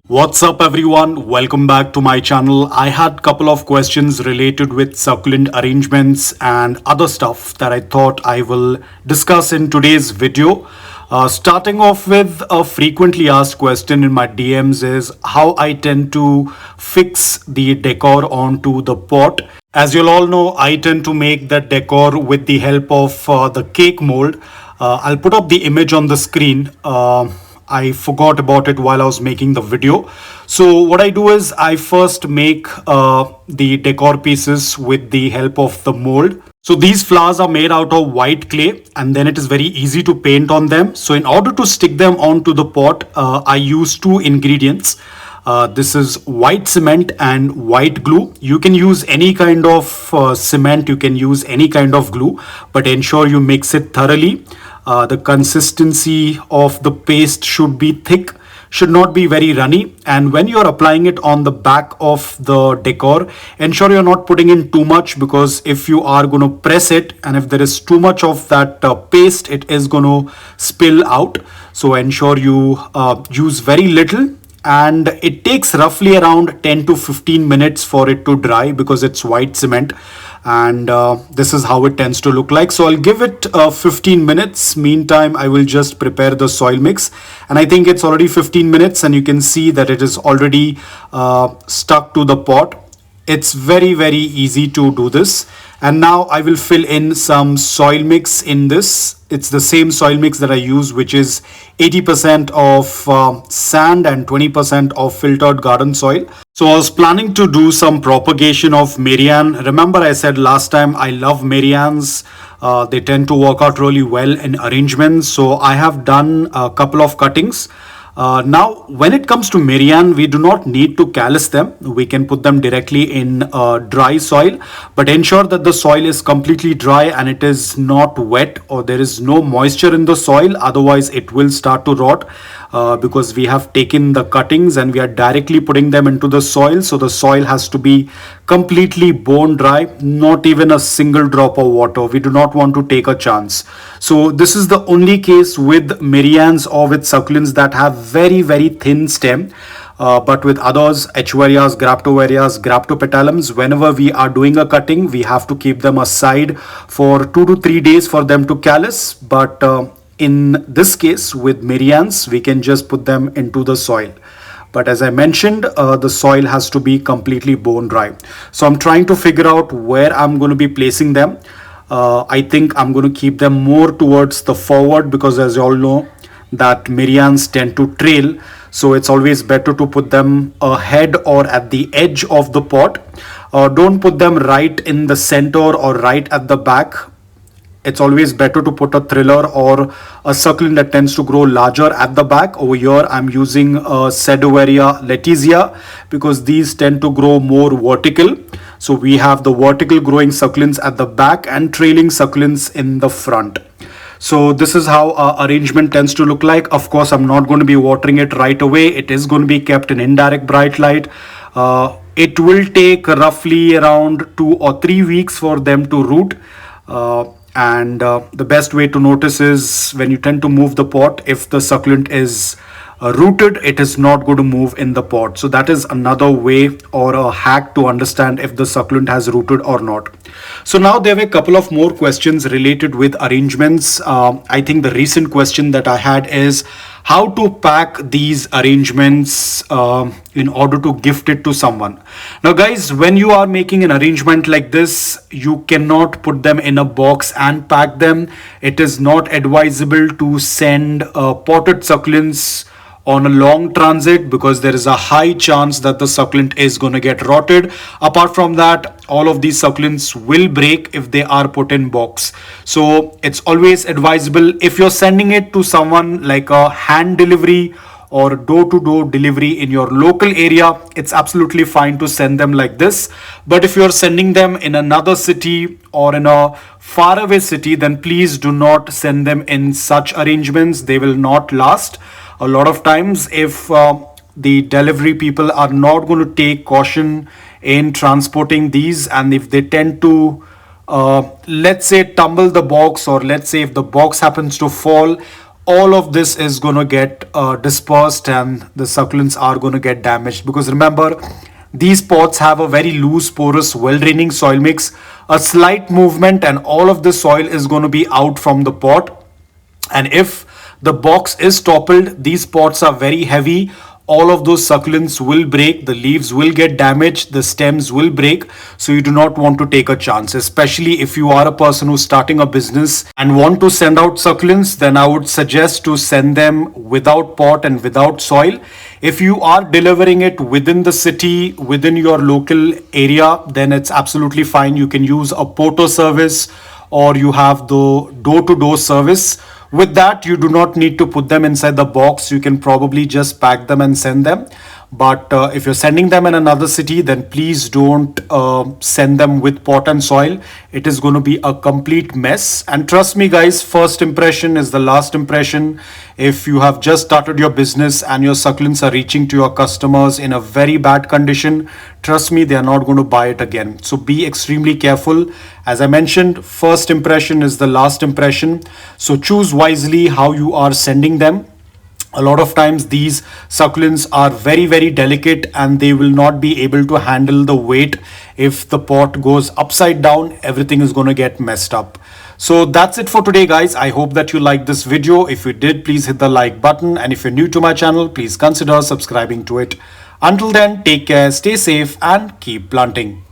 What's up everyone, welcome back to my channel. I had couple of questions related with succulent arrangements and other stuff that I thought I will discuss in today's video. Starting off with a frequently asked question in my DMs is how I tend to fix the decor onto the pot. As you'll all know, I tend to make the decor with the help of the cake mold. I'll put up the image on the screen. I forgot about it while I was making the video. So what I do is I first make the decor pieces with the help of the mold. So these flowers are made out of white clay and then it is very easy to paint on them. So in order to stick them onto the pot, I use two ingredients. This is white cement and white glue. You can use any kind of cement, you can use any kind of glue, but ensure you mix it thoroughly. The consistency of the paste should be thick, should not be very runny, and when you're applying it on the back of the decor, ensure you're not putting in too much, because if you are going to press it and if there is too much of that paste, it is going to spill out. So ensure you use very little, and it takes roughly around 10 to 15 minutes for it to dry because it's white cement. And this is how it tends to look like. So I'll give it 15 minutes. Meantime, I will just prepare the soil mix, and I think it's already 15 minutes and you can see that it is already stuck to the pot. It's very easy to do this. And now I will fill in some soil mix in this. It's the same soil mix that I use, which is 80% of sand and 20% of filtered garden soil. So I was planning to do some propagation of Marianne. Remember I said last time I love Mariannes. They tend to work out really well in arrangements. So I have done a couple of cuttings. Now, when it comes to Marianne, we do not need to callus them. We can put them directly in dry soil, but ensure that the soil is completely dry and it is not wet or there is no moisture in the soil. Otherwise, it will start to rot because we have taken the cuttings and we are directly putting them into the soil. So the soil has to be completely bone dry, not even a single drop of water. We do not want to take a chance. So this is the only case with Mariannes or with succulents that have very thin stem. But with others, Echeverrias, Graptovarias, Graptopetalums, whenever we are doing a cutting, we have to keep them aside for 2 to 3 days for them to callus. But in this case with Mariannes, we can just put them into the soil. But as I mentioned, the soil has to be completely bone dry. So I'm trying to figure out where I'm going to be placing them. I think I'm going to keep them more towards the forward, because as you all know that Mariannes tend to trail. So it's always better to put them ahead or at the edge of the pot. Don't put them right in the center or right at the back. It's always better to put a thriller or a succulent that tends to grow larger at the back. Over here I'm using Sadovaria letizia because these tend to grow more vertical. So we have the vertical growing succulents at the back and trailing succulents in the front. So this is how our arrangement tends to look like. Of course, I'm not going to be watering it right away. It is going to be kept in indirect bright light. It will take roughly around 2 or 3 weeks for them to root. And the best way to notice is when you tend to move the pot, if the succulent is rooted, it is not going to move in the pot. So that is another way or a hack to understand if the succulent has rooted or not. So now there were a couple of more questions related with arrangements. I think the recent question that I had is how to pack these arrangements in order to gift it to someone. Now guys, when you are making an arrangement like this, you cannot put them in a box and pack them. It is not advisable to send potted succulents on a long transit because there is a high chance that the succulent is going to get rotted. Apart from that, all of these succulents will break if they are put in box. So it's always advisable, if you're sending it to someone like a hand delivery or door-to-door delivery in your local area, it's absolutely fine to send them like this. But if you're sending them in another city or in a faraway city, then please do not send them in such arrangements. They will not last. A lot of times, if the delivery people are not going to take caution in transporting these, and if they tend to let's say tumble the box, or let's say if the box happens to fall, all of this is going to get dispersed and the succulents are going to get damaged. Because remember, these pots have a very loose, porous, well draining soil mix. A slight movement and all of the soil is going to be out from the pot. And if the box is toppled, these pots are very heavy. All of those succulents will break, the leaves will get damaged, the stems will break. So you do not want to take a chance, especially if you are a person who's starting a business and want to send out succulents. Then I would suggest to send them without pot and without soil. If you are delivering it within the city, within your local area, then it's absolutely fine. You can use a porter service or you have the door-to-door service. With that, you do not need to put them inside the box. You can probably just pack them and send them. But if you're sending them in another city, then please don't send them with pot and soil. It is going to be a complete mess. And trust me, guys, first impression is the last impression. If you have just started your business and your succulents are reaching to your customers in a very bad condition, trust me, they are not going to buy it again. So be extremely careful. As I mentioned, first impression is the last impression. So choose wisely how you are sending them. A lot of times these succulents are very delicate and they will not be able to handle the weight. If the pot goes upside down, everything is going to get messed up. So that's it for today, guys. I hope that you liked this video. If you did, please hit the like button, and if you're new to my channel, please consider subscribing to it. Until then, take care, stay safe, and keep planting.